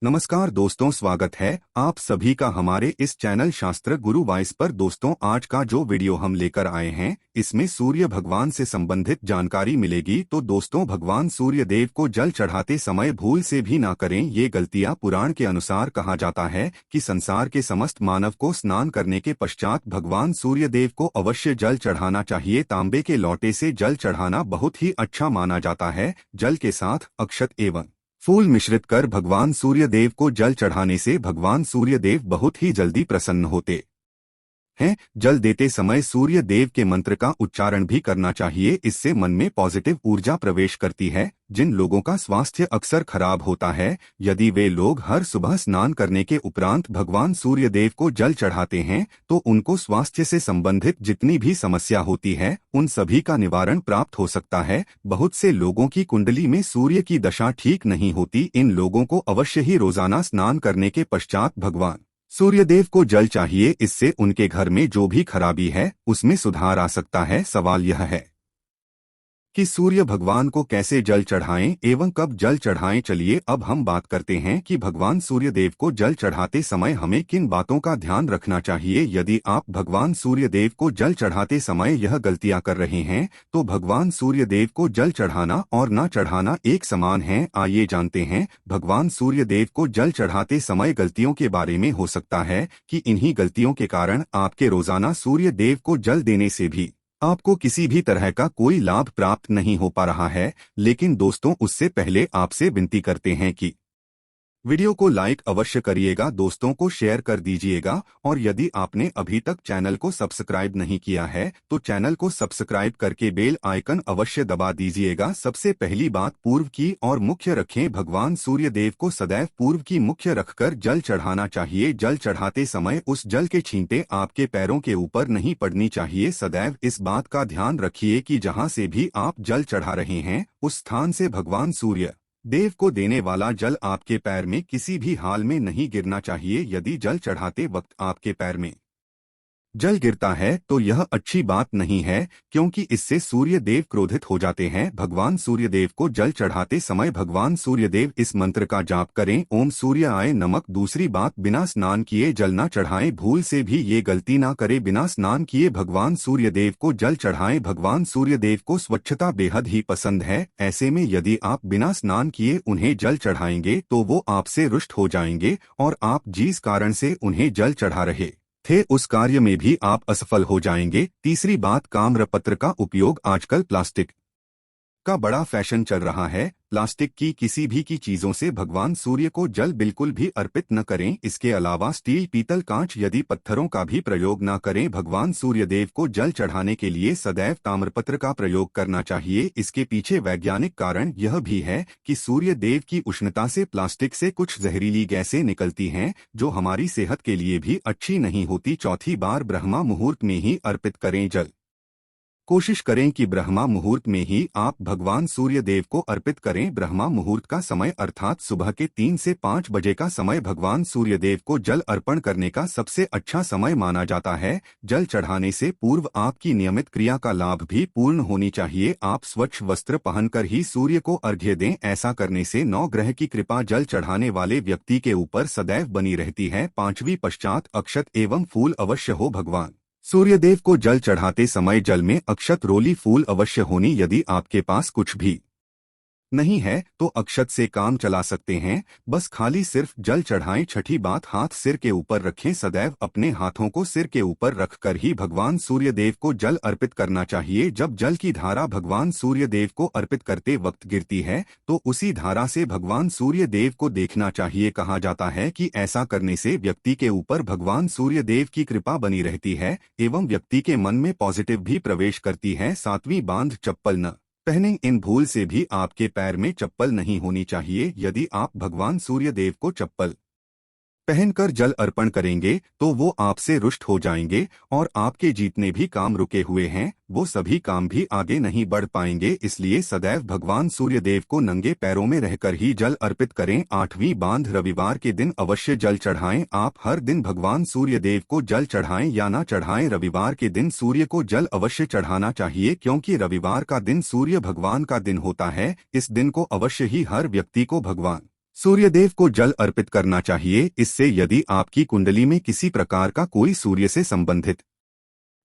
नमस्कार दोस्तों, स्वागत है आप सभी का हमारे इस चैनल शास्त्र गुरु वाइस पर। दोस्तों, आज का जो वीडियो हम लेकर आए हैं इसमें सूर्य भगवान से संबंधित जानकारी मिलेगी। तो दोस्तों, भगवान सूर्य देव को जल चढ़ाते समय भूल से भी ना करें ये गलतियां। पुराण के अनुसार कहा जाता है कि संसार के समस्त मानव को स्नान करने के पश्चात भगवान सूर्य देव को अवश्य जल चढ़ाना चाहिए। तांबे के लोटे से जल चढ़ाना बहुत ही अच्छा माना जाता है। जल के साथ अक्षत एवं फूल मिश्रित कर भगवान सूर्य देव को जल चढ़ाने से भगवान सूर्य देव बहुत ही जल्दी प्रसन्न होते हैं। जल देते समय सूर्य देव के मंत्र का उच्चारण भी करना चाहिए। इससे मन में पॉजिटिव ऊर्जा प्रवेश करती है। जिन लोगों का स्वास्थ्य अक्सर खराब होता है, यदि वे लोग हर सुबह स्नान करने के उपरांत भगवान सूर्य देव को जल चढ़ाते हैं तो उनको स्वास्थ्य से संबंधित जितनी भी समस्या होती है उन सभी का निवारण प्राप्त हो सकता है। बहुत से लोगों की कुंडली में सूर्य की दशा ठीक नहीं होती। इन लोगों को अवश्य ही रोजाना स्नान करने के पश्चात भगवान सूर्यदेव को जल चाहिए। इससे उनके घर में जो भी खराबी है उसमें सुधार आ सकता है। सवाल यह है कि सूर्य भगवान को कैसे जल चढ़ाएं एवं कब जल चढ़ाएं। चलिए अब हम बात करते हैं कि भगवान सूर्य देव को जल चढ़ाते समय हमें किन बातों का ध्यान रखना चाहिए। यदि आप भगवान सूर्य देव को जल चढ़ाते समय यह गलतियां कर रहे हैं तो भगवान सूर्य देव को जल चढ़ाना और न चढ़ाना एक समान है। आइए जानते हैं भगवान सूर्य देव को जल चढ़ाते समय गलतियों के बारे में। हो सकता है कि इन्हीं गलतियों के कारण आपके रोजाना सूर्य देव को जल देने से भी आपको किसी भी तरह का कोई लाभ प्राप्त नहीं हो पा रहा है। लेकिन दोस्तों, उससे पहले आपसे विनती करते हैं कि वीडियो को लाइक अवश्य करिएगा, दोस्तों को शेयर कर दीजिएगा और यदि आपने अभी तक चैनल को सब्सक्राइब नहीं किया है तो चैनल को सब्सक्राइब करके बेल आइकन अवश्य दबा दीजिएगा। सबसे पहली बात, पूर्व की और मुख्य रखें। भगवान सूर्य देव को सदैव पूर्व की मुख्य रखकर जल चढ़ाना चाहिए। जल चढ़ाते समय उस जल के छींटे आपके पैरों के ऊपर नहीं पड़नी चाहिए। सदैव इस बात का ध्यान रखिए कि जहां से भी आप जल चढ़ा रहे हैं उस स्थान से भगवान सूर्य देव को देने वाला जल आपके पैर में किसी भी हाल में नहीं गिरना चाहिए। यदि जल चढ़ाते वक्त आपके पैर में जल गिरता है तो यह अच्छी बात नहीं है, क्योंकि इससे सूर्य देव क्रोधित हो जाते हैं। भगवान सूर्य देव को जल चढ़ाते समय भगवान सूर्य देव इस मंत्र का जाप करें, ओम सूर्याय नमः। दूसरी बात, बिना स्नान किए जल न चढ़ाएं। भूल से भी ये गलती ना करें, बिना स्नान किए भगवान सूर्य देव को जल चढ़ाएं। भगवान सूर्य देव को स्वच्छता बेहद ही पसंद है। ऐसे में यदि आप बिना स्नान किए उन्हें जल चढ़ाएंगे तो वो आपसे रुष्ट हो जाएंगे और आप जिस कारण से उन्हें जल चढ़ा रहे थे उस कार्य में भी आप असफल हो जाएंगे। तीसरी बात, ताम्रपत्र का उपयोग। आजकल प्लास्टिक का बड़ा फैशन चल रहा है। प्लास्टिक की किसी भी की चीजों से भगवान सूर्य को जल बिल्कुल भी अर्पित न करें। इसके अलावा स्टील, पीतल, कांच यदि पत्थरों का भी प्रयोग न करें। भगवान सूर्य देव को जल चढ़ाने के लिए सदैव ताम्रपत्र का प्रयोग करना चाहिए। इसके पीछे वैज्ञानिक कारण यह भी है कि सूर्य देव की उष्णता से प्लास्टिक से कुछ जहरीली गैसें निकलती हैं जो हमारी सेहत के लिए भी अच्छी नहीं होती। चौथी बार, ब्रह्मा मुहूर्त में ही अर्पित करें जल। कोशिश करें कि ब्रह्मा मुहूर्त में ही आप भगवान सूर्य देव को अर्पित करें। ब्रह्मा मुहूर्त का समय अर्थात सुबह के 3 से 5 बजे का समय भगवान सूर्य देव को जल अर्पण करने का सबसे अच्छा समय माना जाता है। जल चढ़ाने से पूर्व आपकी नियमित क्रिया का लाभ भी पूर्ण होनी चाहिए। आप स्वच्छ वस्त्र पहनकर ही सूर्य को अर्घ्य दें। ऐसा करने से 9 ग्रह की कृपा जल चढ़ाने वाले व्यक्ति के ऊपर सदैव बनी रहती है। पांचवी पश्चात, अक्षत एवं फूल अवश्य हो। भगवान सूर्यदेव को जल चढ़ाते समय जल में अक्षत, रोली, फूल अवश्य होनी। यदि आपके पास कुछ भी नहीं है तो अक्षत से काम चला सकते हैं, बस खाली सिर्फ जल चढ़ाएं। छठी बात, हाथ सिर के ऊपर रखें। सदैव अपने हाथों को सिर के ऊपर रखकर ही भगवान सूर्य देव को जल अर्पित करना चाहिए। जब जल की धारा भगवान सूर्य देव को अर्पित करते वक्त गिरती है तो उसी धारा से भगवान सूर्य देव को देखना चाहिए। कहा जाता है कि ऐसा करने से व्यक्ति के ऊपर भगवान सूर्य देव की कृपा बनी रहती है एवं व्यक्ति के मन में पॉजिटिव भी प्रवेश करती है। सातवीं बात, चप्पल न पहने। इन भूल से भी आपके पैर में चप्पल नहीं होनी चाहिए। यदि आप भगवान सूर्य देव को चप्पल पहनकर जल अर्पण करेंगे तो वो आपसे रुष्ट हो जाएंगे और आपके जितने भी काम रुके हुए हैं वो सभी काम भी आगे नहीं बढ़ पाएंगे। इसलिए सदैव भगवान सूर्य देव को नंगे पैरों में रहकर ही जल अर्पित करें। आठवीं बात, रविवार के दिन अवश्य जल चढ़ाएं। आप हर दिन भगवान सूर्य देव को जल चढ़ाएं या ना चढ़ाएं, रविवार के दिन सूर्य को जल अवश्य चढ़ाना चाहिए, क्योंकि रविवार का दिन सूर्य भगवान का दिन होता है। इस दिन को अवश्य ही हर व्यक्ति को भगवान सूर्यदेव को जल अर्पित करना चाहिए। इससे यदि आपकी कुंडली में किसी प्रकार का कोई सूर्य से संबंधित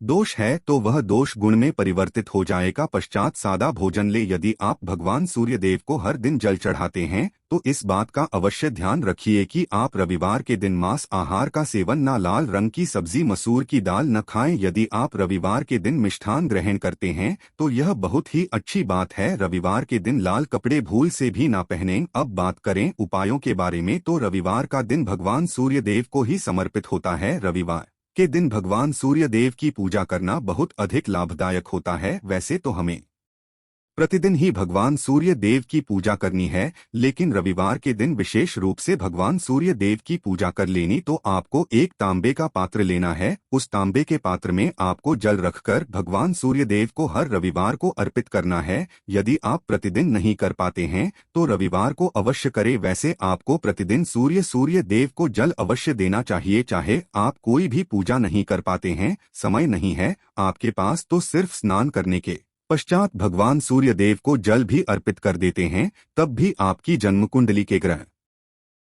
दोष है तो वह दोष गुण में परिवर्तित हो जाएगा। पश्चात सादा भोजन ले। यदि आप भगवान सूर्यदेव को हर दिन जल चढ़ाते हैं तो इस बात का अवश्य ध्यान रखिए कि आप रविवार के दिन मांस आहार का सेवन न, लाल रंग की सब्जी, मसूर की दाल न खाएं। यदि आप रविवार के दिन मिष्ठान ग्रहण करते हैं तो यह बहुत ही अच्छी बात है। रविवार के दिन लाल कपड़े भूल से भी ना पहनें। अब बात करें उपायों के बारे में तो रविवार का दिन भगवान सूर्यदेव को ही समर्पित होता है। रविवार के दिन भगवान सूर्यदेव की पूजा करना बहुत अधिक लाभदायक होता है। वैसे तो हमें प्रतिदिन ही भगवान सूर्य देव की पूजा करनी है, लेकिन रविवार के दिन विशेष रूप से भगवान सूर्य देव की पूजा कर लेनी तो आपको एक तांबे का पात्र लेना है। उस तांबे के पात्र में आपको जल रखकर भगवान सूर्य देव को हर रविवार को अर्पित करना है। यदि आप प्रतिदिन नहीं कर पाते हैं तो रविवार को अवश्य करें। वैसे आपको प्रतिदिन सूर्य देव को जल अवश्य देना चाहिए। चाहे आप कोई भी पूजा नहीं कर पाते हैं, समय नहीं है आपके पास, तो सिर्फ स्नान करने के पश्चात भगवान सूर्यदेव को जल भी अर्पित कर देते हैं, तब भी आपकी जन्म कुंडली के ग्रह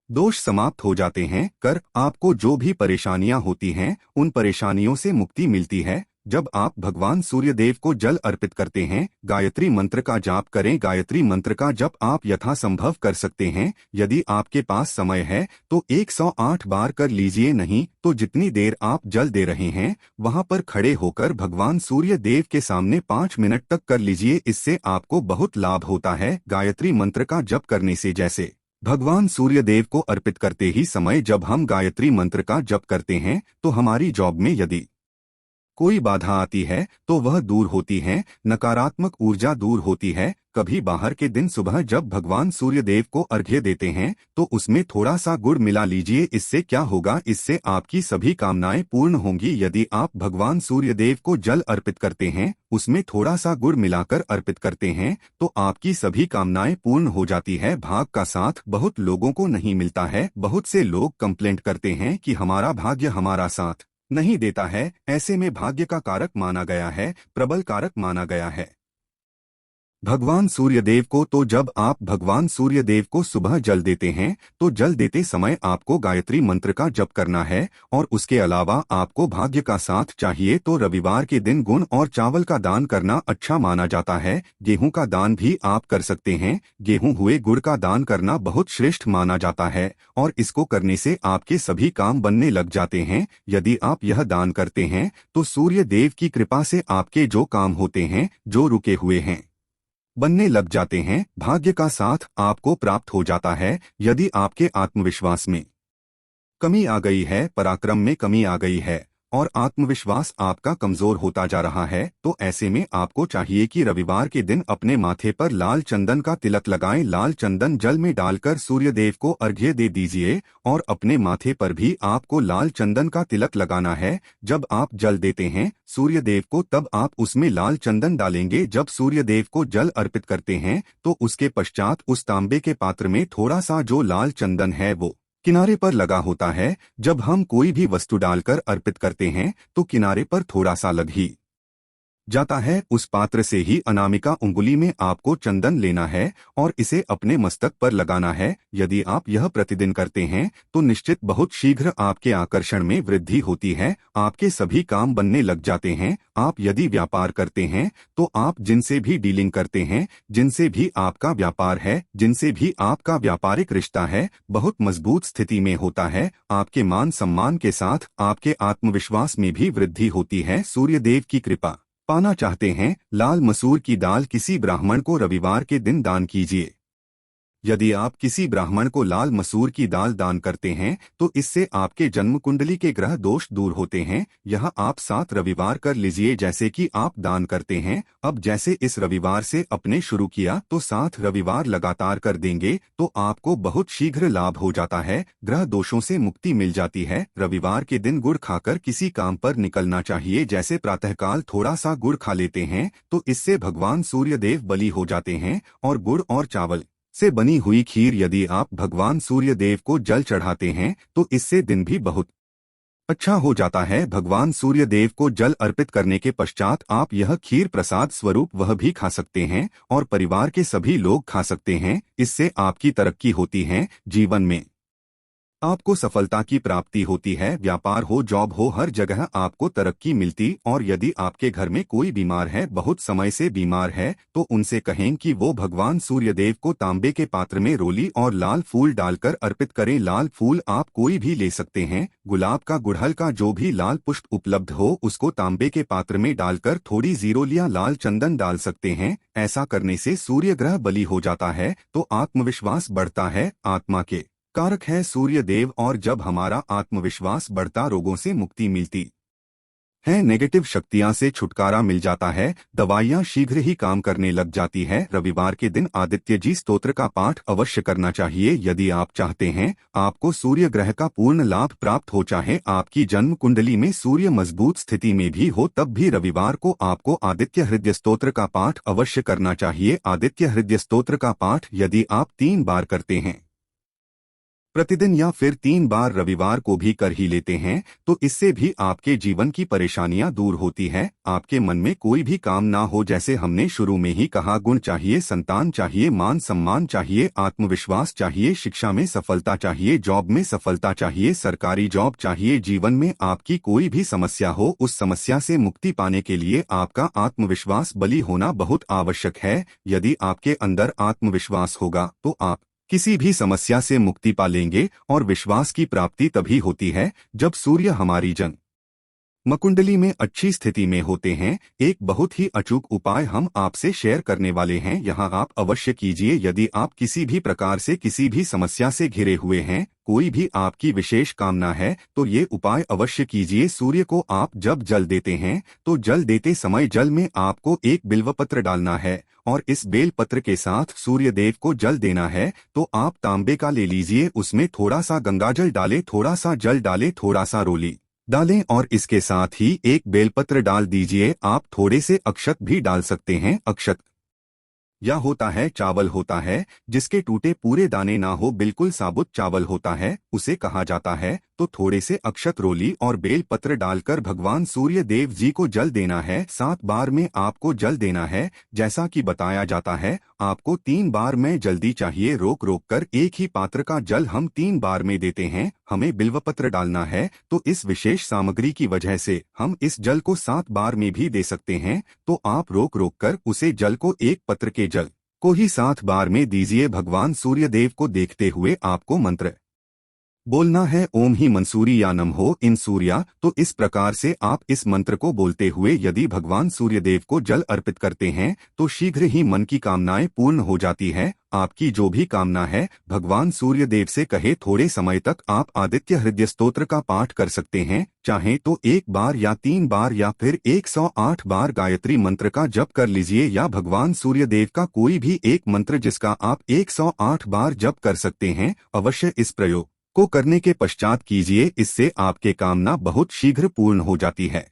दोष समाप्त हो जाते हैं। कर आपको जो भी परेशानियां होती हैं उन परेशानियों से मुक्ति मिलती है। जब आप भगवान सूर्यदेव को जल अर्पित करते हैं, गायत्री मंत्र का जाप करें। गायत्री मंत्र का जप आप यथासंभव कर सकते हैं। यदि आपके पास समय है तो 108 बार कर लीजिए, नहीं तो जितनी देर आप जल दे रहे हैं वहां पर खड़े होकर भगवान सूर्य देव के सामने 5 मिनट तक कर लीजिए। इससे आपको बहुत लाभ होता है। गायत्री मंत्र का जप करने से जैसे भगवान सूर्यदेव को अर्पित करते ही समय जब हम गायत्री मंत्र का जप करते हैं तो हमारी जॉब में यदि कोई बाधा आती है तो वह दूर होती है, नकारात्मक ऊर्जा दूर होती है। कभी बाहर के दिन सुबह जब भगवान सूर्यदेव को अर्घ्य देते हैं तो उसमें थोड़ा सा गुड़ मिला लीजिए। इससे क्या होगा, इससे आपकी सभी कामनाएं पूर्ण होंगी। यदि आप भगवान सूर्यदेव को जल अर्पित करते हैं, उसमें थोड़ा सा गुड़ मिलाकर अर्पित करते हैं तो आपकी सभी कामनाएं पूर्ण हो जाती है। भाग का साथ बहुत लोगों को नहीं मिलता है। बहुत से लोग कंप्लेंट करते हैं कि हमारा भाग्य हमारा साथ नहीं देता है। ऐसे में भाग्य का कारक माना गया है, प्रबल कारक माना गया है भगवान सूर्यदेव को। तो जब आप भगवान सूर्यदेव को सुबह जल देते हैं तो जल देते समय आपको गायत्री मंत्र का जप करना है। और उसके अलावा आपको भाग्य का साथ चाहिए तो रविवार के दिन गुण और चावल का दान करना अच्छा माना जाता है। गेहूं का दान भी आप कर सकते हैं। गेहूं हुए गुड़ का दान करना बहुत श्रेष्ठ माना जाता है और इसको करने से आपके सभी काम बनने लग जाते हैं। यदि आप यह दान करते हैं तो सूर्य देव की कृपा से आपके जो काम होते हैं, जो रुके हुए हैं, बनने लग जाते हैं। भाग्य का साथ आपको प्राप्त हो जाता है। यदि आपके आत्मविश्वास में कमी आ गई है, पराक्रम में कमी आ गई है और आत्मविश्वास आपका कमजोर होता जा रहा है तो ऐसे में आपको चाहिए कि रविवार के दिन अपने माथे पर लाल चंदन का तिलक लगाएं। लाल चंदन जल में डालकर सूर्यदेव को अर्घ्य दे दीजिए और अपने माथे पर भी आपको लाल चंदन का तिलक लगाना है। जब आप जल देते हैं सूर्यदेव को तब आप उसमें लाल चंदन डालेंगे। जब सूर्यदेव को जल अर्पित करते हैं तो उसके पश्चात उस तांबे के पात्र में थोड़ा सा जो लाल चंदन है वो किनारे पर लगा होता है। जब हम कोई भी वस्तु डालकर अर्पित करते हैं तो किनारे पर थोड़ा सा लग ही जाता है। उस पात्र से ही अनामिका उंगली में आपको चंदन लेना है और इसे अपने मस्तक पर लगाना है। यदि आप यह प्रतिदिन करते हैं तो निश्चित बहुत शीघ्र आपके आकर्षण में वृद्धि होती है। आपके सभी काम बनने लग जाते हैं। आप यदि व्यापार करते हैं तो आप जिनसे भी डीलिंग करते हैं, जिनसे भी आपका व्यापार है, जिनसे भी आपका व्यापारिक रिश्ता है, बहुत मजबूत स्थिति में होता है। आपके मान सम्मान के साथ आपके आत्मविश्वास में भी वृद्धि होती है। सूर्यदेव की कृपा पाना चाहते हैं, लाल मसूर की दाल किसी ब्राह्मण को रविवार के दिन दान कीजिए। यदि आप किसी ब्राह्मण को लाल मसूर की दाल दान करते हैं तो इससे आपके जन्म कुंडली के ग्रह दोष दूर होते हैं। यह आप 7 रविवार कर लीजिए जैसे कि आप दान करते हैं। अब जैसे इस रविवार से अपने शुरू किया तो 7 रविवार लगातार कर देंगे तो आपको बहुत शीघ्र लाभ हो जाता है। ग्रह दोषों से मुक्ति मिल जाती है। रविवार के दिन गुड़ खाकर किसी काम पर निकलना चाहिए। जैसे प्रातःकाल थोड़ा सा गुड़ खा लेते हैं तो इससे भगवान सूर्यदेव बलि हो जाते हैं। और गुड़ और चावल से बनी हुई खीर यदि आप भगवान सूर्यदेव को जल चढ़ाते हैं तो इससे दिन भी बहुत अच्छा हो जाता है। भगवान सूर्य देव को जल अर्पित करने के पश्चात आप यह खीर प्रसाद स्वरूप वह भी खा सकते हैं और परिवार के सभी लोग खा सकते हैं। इससे आपकी तरक्की होती है, जीवन में आपको सफलता की प्राप्ति होती है। व्यापार हो, जॉब हो, हर जगह आपको तरक्की मिलती। और यदि आपके घर में कोई बीमार है, बहुत समय से बीमार है, तो उनसे कहें कि वो भगवान सूर्यदेव को तांबे के पात्र में रोली और लाल फूल डालकर अर्पित करें। लाल फूल आप कोई भी ले सकते हैं, गुलाब का, गुड़हल का, जो भी लाल पुष्प उपलब्ध हो उसको तांबे के पात्र में डालकर थोड़ी जीरोल या लाल चंदन डाल सकते हैं। ऐसा करने से सूर्य ग्रह बली हो जाता है तो आत्मविश्वास बढ़ता है। आत्मा के कारक है सूर्य देव, और जब हमारा आत्मविश्वास बढ़ता, रोगों से मुक्ति मिलती है, नेगेटिव शक्तियां से छुटकारा मिल जाता है, दवाइयां शीघ्र ही काम करने लग जाती है। रविवार के दिन आदित्य जी स्तोत्र का पाठ अवश्य करना चाहिए। यदि आप चाहते हैं आपको सूर्य ग्रह का पूर्ण लाभ प्राप्त हो, चाहे आपकी जन्म कुंडली में सूर्य मजबूत स्थिति में भी हो, तब भी रविवार को आपको आदित्य हृदय स्तोत्र का पाठ अवश्य करना चाहिए। आदित्य हृदय स्तोत्र का पाठ यदि आप 3 बार करते हैं प्रतिदिन, या फिर 3 बार रविवार को भी कर ही लेते हैं, तो इससे भी आपके जीवन की परेशानियां दूर होती है। आपके मन में कोई भी काम ना हो, जैसे हमने शुरू में ही कहा, गुण चाहिए, संतान चाहिए, मान सम्मान चाहिए, आत्मविश्वास चाहिए, शिक्षा में सफलता चाहिए, जॉब में सफलता चाहिए, सरकारी जॉब चाहिए, जीवन में आपकी कोई भी समस्या हो, उस समस्या से मुक्ति पाने के लिए आपका आत्मविश्वास बली होना बहुत आवश्यक है। यदि आपके अंदर आत्मविश्वास होगा तो आप किसी भी समस्या से मुक्ति पा लेंगे। और विश्वास की प्राप्ति तभी होती है जब सूर्य हमारी जन्म मकुंडली में अच्छी स्थिति में होते हैं। एक बहुत ही अचूक उपाय हम आपसे शेयर करने वाले हैं, यहाँ आप अवश्य कीजिए। यदि आप किसी भी प्रकार से किसी भी समस्या से घिरे हुए हैं, कोई भी आपकी विशेष कामना है, तो ये उपाय अवश्य कीजिए। सूर्य को आप जब जल देते हैं तो जल देते समय जल में आपको एक बिल्वपत्र डालना है और इस बेलपत्र के साथ सूर्य देव को जल देना है। तो आप तांबे का ले लीजिए, उसमें थोड़ा सा गंगाजल डालें, थोड़ा सा जल डालें, थोड़ा सा रोली डालें और इसके साथ ही एक बेलपत्र डाल दीजिए। आप थोड़े से अक्षत भी डाल सकते हैं। अक्षत या होता है चावल होता है, जिसके टूटे पूरे दाने ना हो, बिल्कुल साबुत चावल होता है, उसे कहा जाता है। तो थोड़े से अक्षत, रोली और बेल पत्र डालकर भगवान सूर्य देव जी को जल देना है। 7 बार में आपको जल देना है। जैसा कि बताया जाता है, आपको 3 बार में जल्दी चाहिए, रोक रोक कर। एक ही पात्र का जल हम 3 बार में देते हैं। हमें बिल्वपत्र डालना है, तो इस विशेष सामग्री की वजह से हम इस जल को 7 बार में भी दे सकते हैं। तो आप रोक रोक कर उसे जल को, एक पत्र के जल को ही 7 बार में दीजिए। भगवान सूर्य देव को देखते हुए आपको मंत्र बोलना है, ओम ही मंसूरी या नम हो इन सूर्या। तो इस प्रकार से आप इस मंत्र को बोलते हुए यदि भगवान सूर्यदेव को जल अर्पित करते हैं तो शीघ्र ही मन की कामनाएं पूर्ण हो जाती है। आपकी जो भी कामना है भगवान सूर्यदेव से कहे। थोड़े समय तक आप आदित्य हृदय स्तोत्र का पाठ कर सकते हैं, चाहे तो 1 बार या 3 बार या फिर 108 बार गायत्री मंत्र का जप कर लीजिए, या भगवान सूर्यदेव का कोई भी एक मंत्र जिसका आप 108 बार जप कर सकते हैं। अवश्य इस प्रयोग को करने के पश्चात कीजिए, इससे आपके कामना बहुत शीघ्र पूर्ण हो जाती है।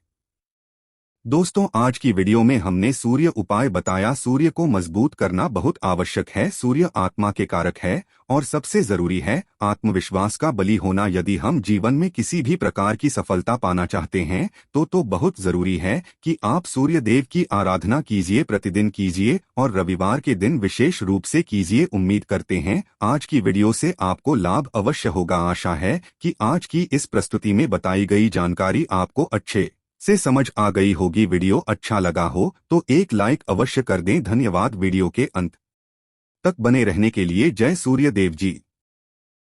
दोस्तों, आज की वीडियो में हमने सूर्य उपाय बताया। सूर्य को मजबूत करना बहुत आवश्यक है। सूर्य आत्मा के कारक है और सबसे जरूरी है आत्मविश्वास का बली होना। यदि हम जीवन में किसी भी प्रकार की सफलता पाना चाहते हैं तो बहुत जरूरी है कि आप सूर्य देव की आराधना कीजिए, प्रतिदिन कीजिए और रविवार के दिन विशेष रूप से कीजिए। उम्मीद करते हैं आज की वीडियो से आपको लाभ अवश्य होगा। आशा है कि आज की इस प्रस्तुति में बताई गई जानकारी आपको अच्छे से समझ आ गई होगी। वीडियो अच्छा लगा हो तो एक लाइक अवश्य कर दें। धन्यवाद। वीडियो के अंत तक बने रहने के लिए जय सूर्य देव जी।